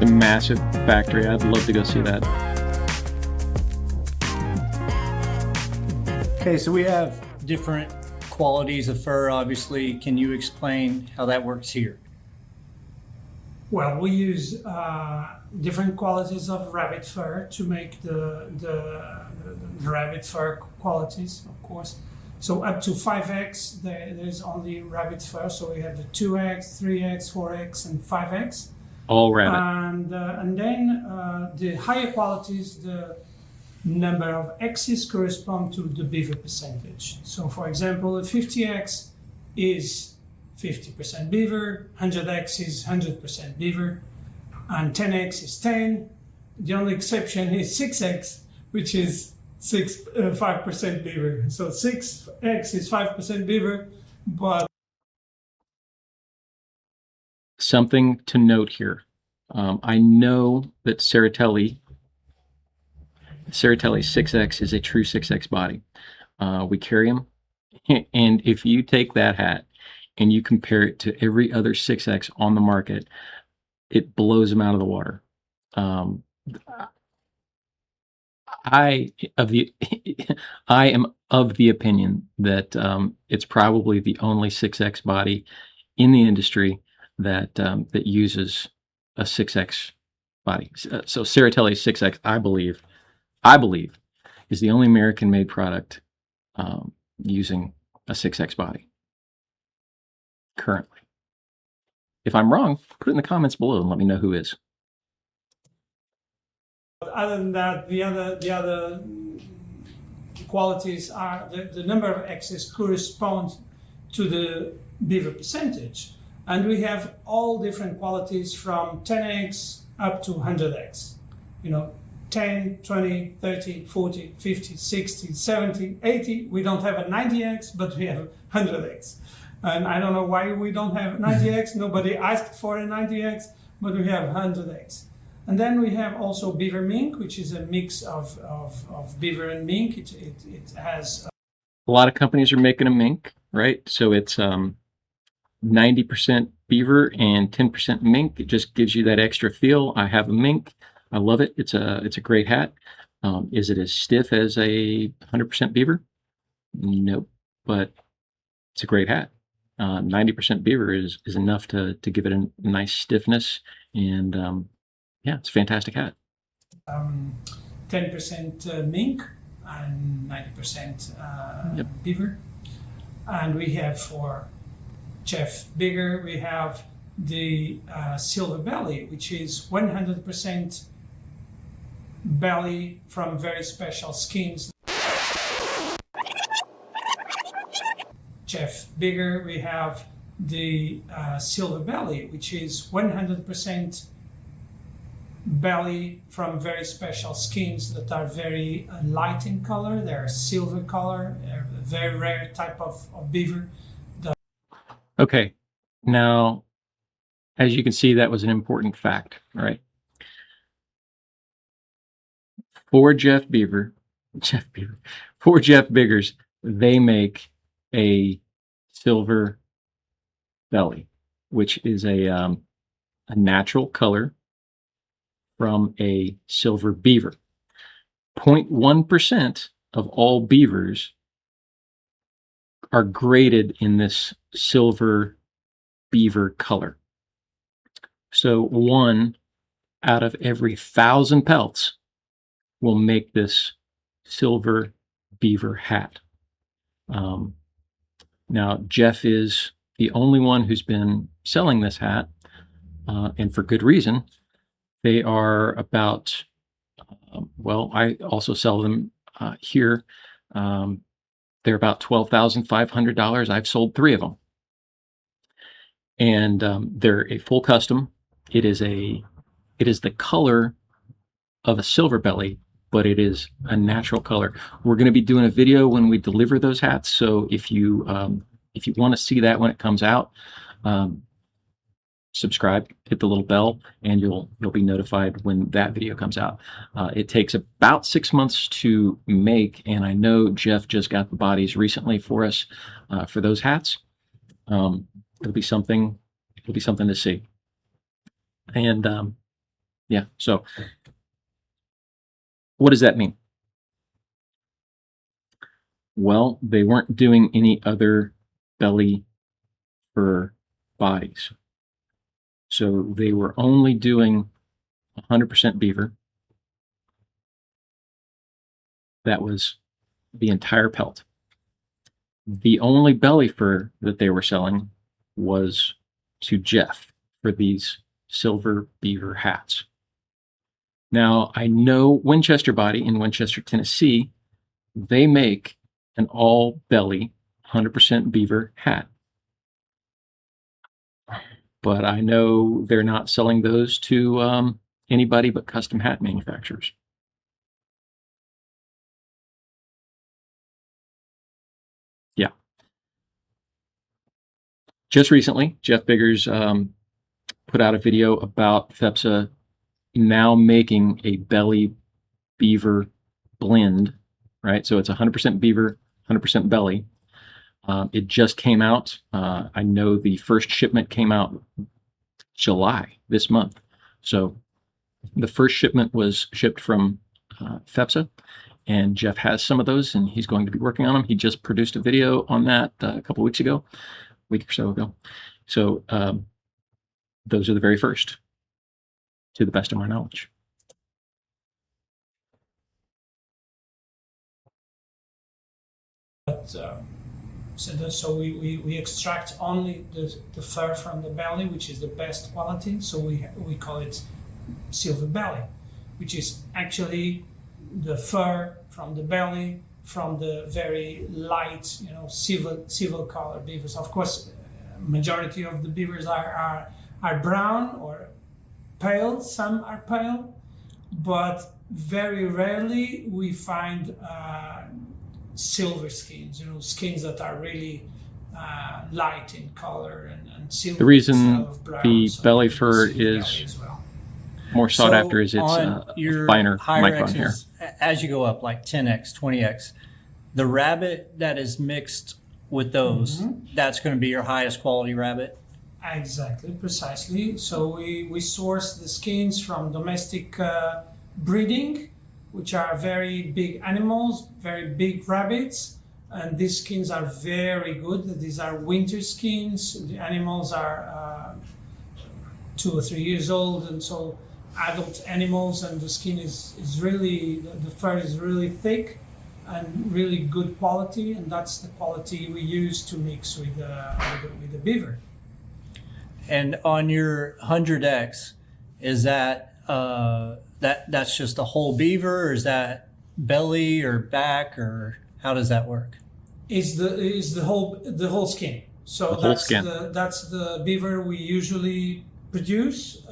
The massive factory. I'd love to go see that. Okay, so we have different qualities of fur, obviously. Can you explain how that works here? Well, we use different qualities of rabbit fur to make the rabbit fur qualities, of course. So up to 5X, there's only rabbit fur. So we have the 2X, 3X, 4X, and 5X. All rabbit. And then the higher qualities, the number of X's correspond to the beaver percentage. So for example, a 50X is 50% beaver, 100X is 100% beaver, and 10x is 10. The only exception is 6x, which is 5% beaver. So 6x is 5% beaver, but something to note here. I know that Ceratelli 6X is a true 6X body. We carry them, and if you take that hat and you compare it to every other 6X on the market, it blows them out of the water. I am of the opinion that it's probably the only 6X body in the industry that that uses a 6X body. So Ceratelli 6X, I believe, is the only American-made product using a 6X body currently. If I'm wrong, put it in the comments below and let me know who is. other than that, the other qualities are the number of X's corresponds to the beaver percentage. And we have all different qualities from 10x up to 100x. 10, 20, 30, 40, 50, 60, 70, 80. We don't have a 90x, but we have 100x. And I don't know why we don't have 90x. Nobody asked for a 90x, but we have 100x. And then we have also beaver mink, which is a mix of beaver and mink. It has a lot of companies are making a mink, right? So it's 90% beaver and 10% mink. It just gives you that extra feel. I have a mink. I love it. It's a great hat. Is it as stiff as a 100% beaver? Nope, but it's a great hat. 90% beaver is enough to give it a nice stiffness, and yeah, it's a fantastic hat. 10% mink and 90% beaver. And we have for Jeff Biggars, we have the silver belly, which is 100% belly from very special skins. Jeff Biggars, we have the silver belly, which is 100% belly from very special skins that are very light in color. They're silver color, a very rare type of beaver. Okay, now, as you can see, that was an important fact, right? For Jeff Biggars, they make a silver belly, which is a natural color from a silver beaver. 0.1% of all beavers are graded in this silver beaver color. So 1 out of every 1,000 pelts will make this silver beaver hat. Now, Jeff is the only one who's been selling this hat, and for good reason. They are about, well, I also sell them here. They're about $12,500. I've sold 3 of them. And they're a full custom. It is the color of a silver belly, but it is a natural color. We're going to be doing a video when we deliver those hats. So if you want to see that when it comes out, subscribe, hit the little bell, and you'll be notified when that video comes out. It takes about 6 months to make, and I know Jeff just got the bodies recently for us for those hats. It'll be something to see. And yeah, so what does that mean? Well, they weren't doing any other belly fur bodies. So they were only doing 100% beaver. That was the entire pelt. The only belly fur that they were selling was to Jeff for these silver beaver hats. Now, I know Winchester Body in Winchester, Tennessee, they make an all belly 100% beaver hat. but I know they're not selling those to anybody but custom hat manufacturers. Yeah. Just recently, Jeff Biggars put out a video about FEPSA now making a belly beaver blend, right? So it's 100% beaver, 100% belly. It just came out. I know the first shipment came out July this month. So the first shipment was shipped from FEPSA, and Jeff has some of those, and he's going to be working on them. He just produced a video on that a couple weeks ago, a week or so ago. So those are the very first, to the best of my knowledge. But so we extract only the fur from the belly, which is the best quality. So we call it silver belly, which is actually the fur from the belly from the very light, silver color beavers. Of course, majority of the beavers are brown or pale. Some are pale, but very rarely we find silver skins. Skins that are really light in color and silver. The reason the belly fur is more sought after is it's a finer micron hair. As you go up like 10x, 20x, the rabbit that is mixed with those, that's going to be your highest quality rabbit? Exactly, precisely. So we source the skins from domestic breeding, which are very big animals, very big rabbits, and these skins are very good. These are winter skins. The animals are 2 or 3 years old, and so adult animals, and the skin is really, the fur is really thick and really good quality, and that's the quality we use to mix with the beaver. And on your 100X, is that that's just a whole beaver, or is that belly or back, or how does that work? Is the whole skin. So that's the beaver we usually produce.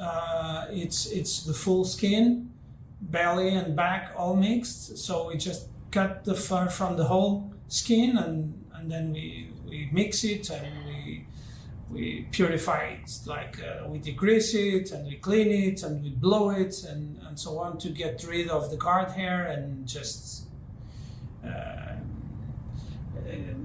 It's the full skin, belly and back all mixed. So we just cut the fur from the whole skin, and then we mix it, and we purify it, like we degrease it and we clean it and we blow it and so on to get rid of the guard hair and just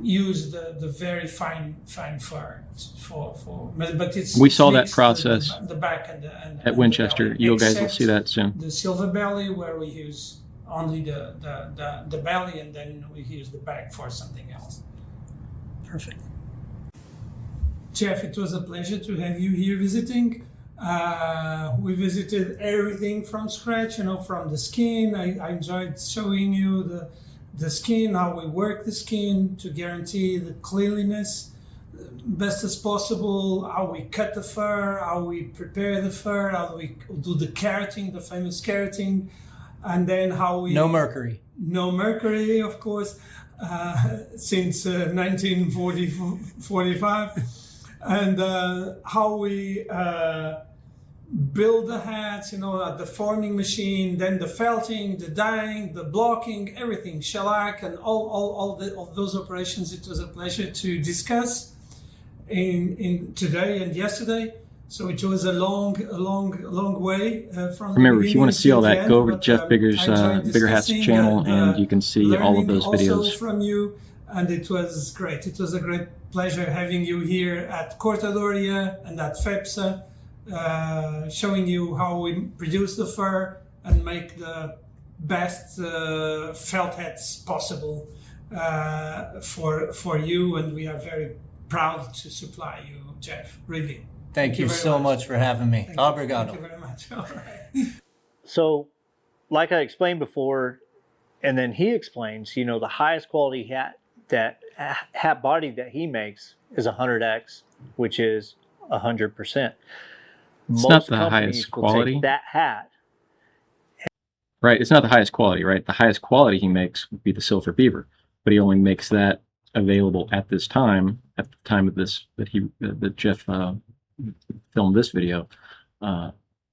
use the very fine fur for but we saw that process the back and at Winchester. You guys will see that soon. The silver belly, where we use only the belly, and then we use the back for something else. Perfect. Jeff, it was a pleasure to have you here visiting. We visited everything from scratch, from the skin. I enjoyed showing you the skin, how we work the skin to guarantee the cleanliness best as possible, how we cut the fur, how we prepare the fur, how we do the keratin, the famous keratin, and then how we... No mercury. No mercury, of course, since 1945. And how we build the hats, at the forming machine, then the felting, the dyeing, the blocking, everything, shellac, and all those operations. It was a pleasure to discuss in today and yesterday. So it was a long way from. Remember, if you want to see all that, go over to Jeff Biggars' Bigger Hats channel, and you can see all of those videos. Also from you, and it was great. It was a great pleasure having you here at Cortadoria and at FEPSA, showing you how we produce the fur and make the best felt hats possible for you. And we are very proud to supply you, Jeff. Really. Thank you so much for having me. Obrigado. Thank you very much. All right. So, like I explained before, and then he explains, the highest quality hat body that he makes is 100X, which is 100%. It's not the highest quality. That hat. Right, it's not the highest quality, right? The highest quality he makes would be the Silver Beaver, but he only makes that available at this time, at the time of this that Jeff filmed this video,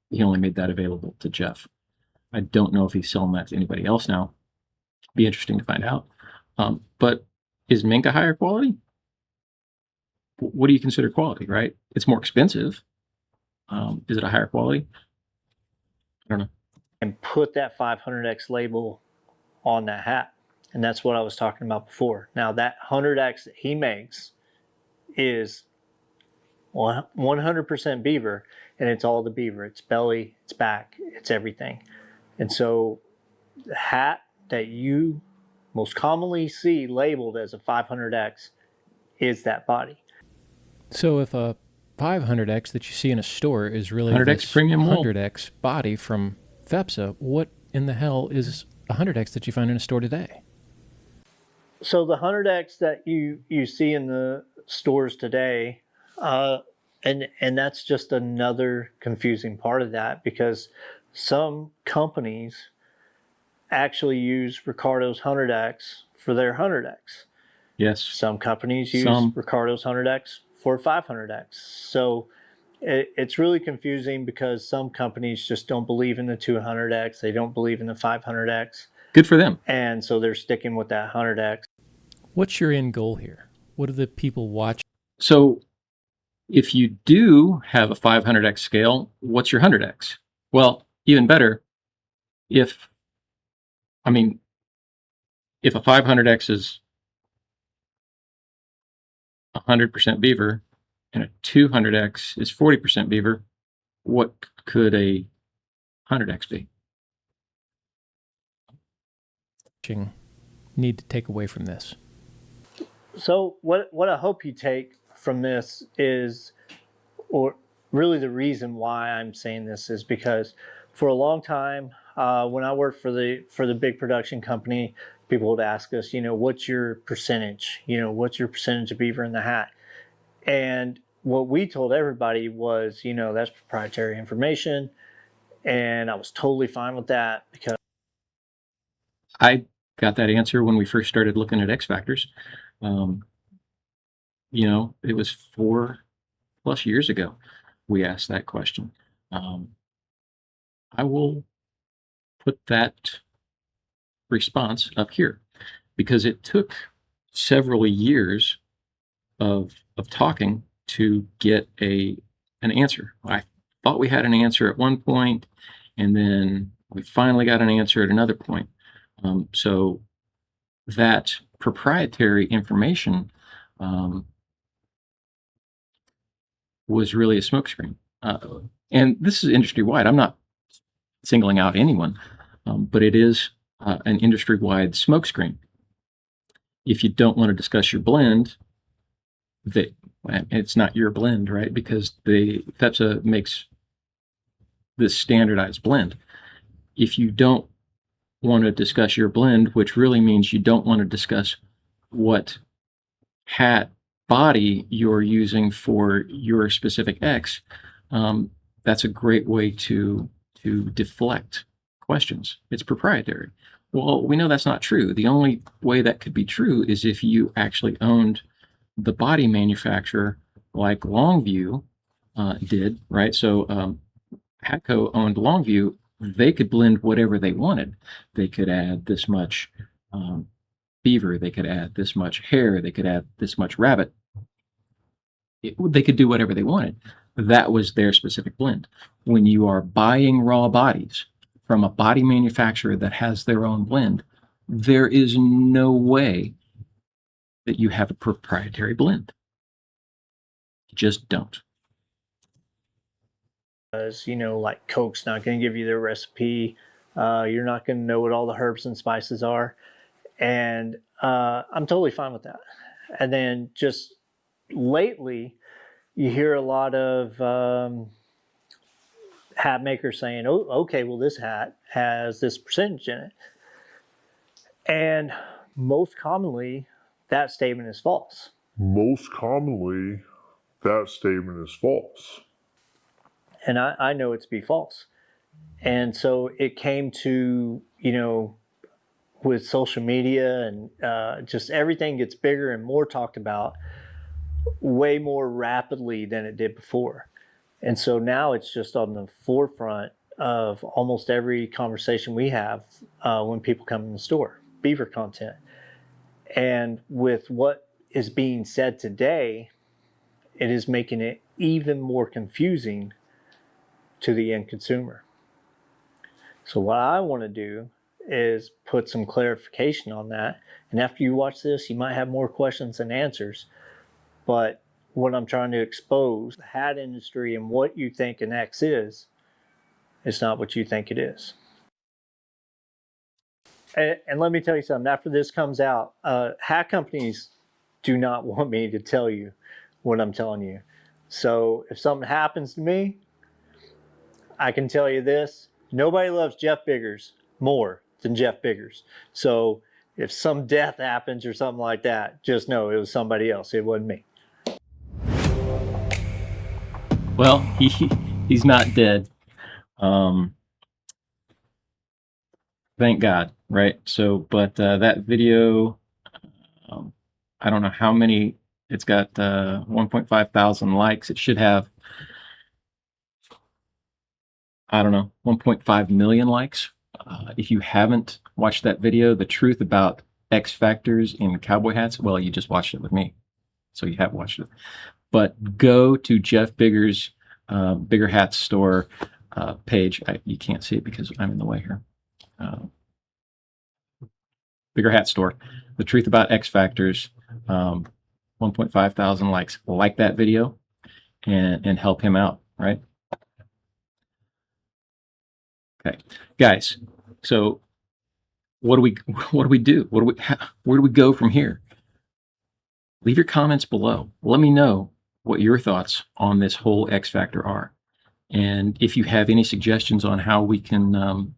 he only made that available to Jeff. I don't know if he's selling that to anybody else now. Be interesting to find out. But is mink a higher quality? What do you consider quality, right? It's more expensive. Is it a higher quality? I don't know. And put that 500X label on that hat. And that's what I was talking about before. Now, that 100X that he makes is 100% beaver, and it's all the beaver. It's belly, it's back, it's everything. And so the hat that you most commonly see labeled as a 500X is that body. So if a 500X that you see in a store is really 100X this premium wool. 100X body from FEPSA, what in the hell is a 100X that you find in a store today? So the 100X that you see in the stores today, and that's just another confusing part of that, because some companies actually use Ricardo's 100X for their 100X. Yes. Some companies use Ricardo's 100X for 500X. So it's really confusing because some companies just don't believe in the 200X. They don't believe in the 500X. Good for them. And so they're sticking with that 100X. What's your end goal here? What do the people watch? So if you do have a 500X scale, what's your 100X? Well, even better, if a 500X is 100% beaver and a 200X is 40% beaver, what could a 100X be? Need to take away from this? So what I hope you take from this is, or really the reason why I'm saying this is because for a long time, when I worked for the big production company, people would ask us, what's your percentage? What's your percentage of beaver in the hat? And what we told everybody was, that's proprietary information. And I was totally fine with that because I got that answer when we first started looking at X Factors. It was 4+ years ago we asked that question. I will put that response up here because it took several years of talking to get an answer. I thought we had an answer at one point, and then we finally got an answer at another point. So that proprietary information was really a smokescreen. And this is industry-wide. I'm not singling out anyone, but it is an industry-wide smokescreen. If you don't want to discuss your blend, it's not your blend, right? Because the FEPSA makes this standardized blend. If you don't want to discuss your blend, which really means you don't want to discuss what hat body you're using for your specific X, that's a great way to deflect questions. It's proprietary. Well, we know that's not true. The only way that could be true is if you actually owned the body manufacturer like Longview did, right? So Hatco owned Longview. They could blend whatever they wanted. They could add this much beaver. They could add this much hare. They could add this much rabbit. They could do whatever they wanted. That was their specific blend. When you are buying raw bodies from a body manufacturer that has their own blend, there is no way that you have a proprietary blend. You just don't. Because, like Coke's not going to give you their recipe. You're not going to know what all the herbs and spices are. And I'm totally fine with that. And then just lately, you hear a lot of hat makers saying, oh, okay, well, this hat has this percentage in it. And most commonly, that statement is false. Most commonly, that statement is false. And I know it to be false. And so it came to, with social media and just everything gets bigger and more talked about way more rapidly than it did before. And so now it's just on the forefront of almost every conversation we have when people come in the store, beaver content. And with what is being said today, it is making it even more confusing to the end consumer. So what I want to do is put some clarification on that. And after you watch this, you might have more questions than answers. But what I'm trying to expose, the hat industry and what you think an X is not what you think it is. And let me tell you something, after this comes out, hat companies do not want me to tell you what I'm telling you. So if something happens to me, I can tell you this, nobody loves Jeff Biggars more than Jeff Biggars. So if some death happens or something like that, just know it was somebody else, it wasn't me. Well, he's not dead. Thank God, right? So, but that video, I don't know how many, it's got 1.5 thousand likes. It should have, I don't know, 1.5 million likes. If you haven't watched that video, the truth about X Factors in cowboy hats, well, you just watched it with me, so you have watched it. But go to Jeff Biggars' Bigger Hats store page. You can't see it because I'm in the way here. Bigger Hat Store. The truth about X Factors. 1.5 thousand likes. Like that video and help him out, right? Okay, guys. So what do we do? Where do we go from here? Leave your comments below. Let me know what your thoughts on this whole X Factor are. And if you have any suggestions on how we can know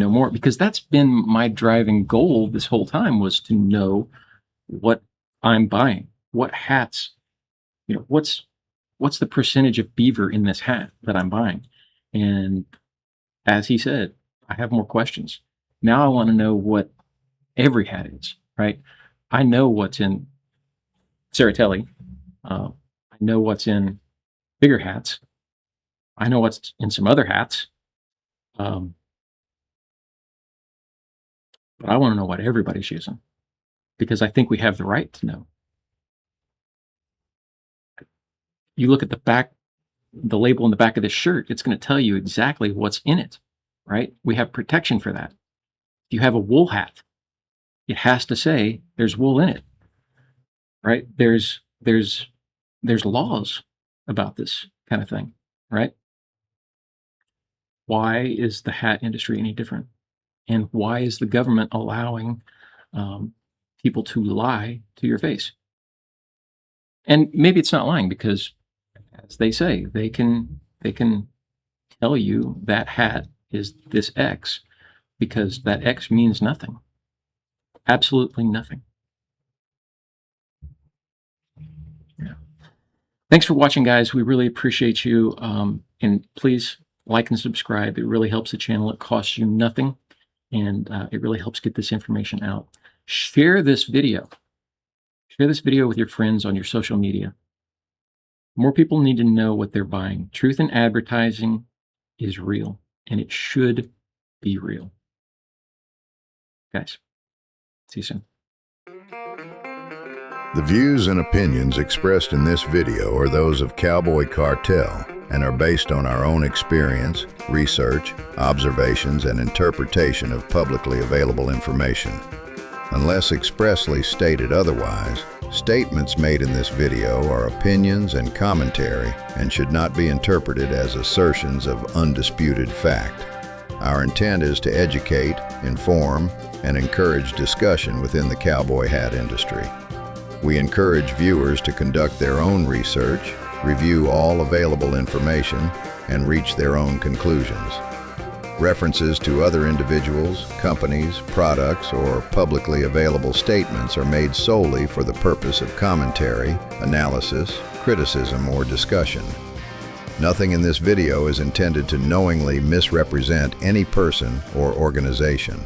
more, because that's been my driving goal this whole time, was to know what I'm buying, what hats, what's the percentage of beaver in this hat that I'm buying. And as he said, I have more questions. Now I want to know what every hat is, right? I know what's in Ceratelli. I know what's in Bigger Hats. I know what's in some other hats. But I want to know what everybody's using, because I think we have the right to know. You look at the label in the back of this shirt, it's going to tell you exactly what's in it, right? We have protection for that. If you have a wool hat, it has to say there's wool in it, right? There's laws about this kind of thing, right? Why is the hat industry any different? And why is the government allowing people to lie to your face? And maybe it's not lying, because, as they say, they can tell you that hat is this X, because that X means nothing. Absolutely nothing. Yeah. Thanks for watching, guys. We really appreciate you. And please like and subscribe. It really helps the channel. It costs you nothing. And it really helps get this information out. Share this video. Share this video with your friends on your social media. More people need to know what they're buying. Truth in advertising is real, and it should be real. Guys, see you soon. The views and opinions expressed in this video are those of Cowboy Cartel and are based on our own experience, research, observations, and interpretation of publicly available information. Unless expressly stated otherwise, statements made in this video are opinions and commentary and should not be interpreted as assertions of undisputed fact. Our intent is to educate, inform, and encourage discussion within the cowboy hat industry. We encourage viewers to conduct their own research, review all available information, and reach their own conclusions. References to other individuals, companies, products, or publicly available statements are made solely for the purpose of commentary, analysis, criticism, or discussion. Nothing in this video is intended to knowingly misrepresent any person or organization.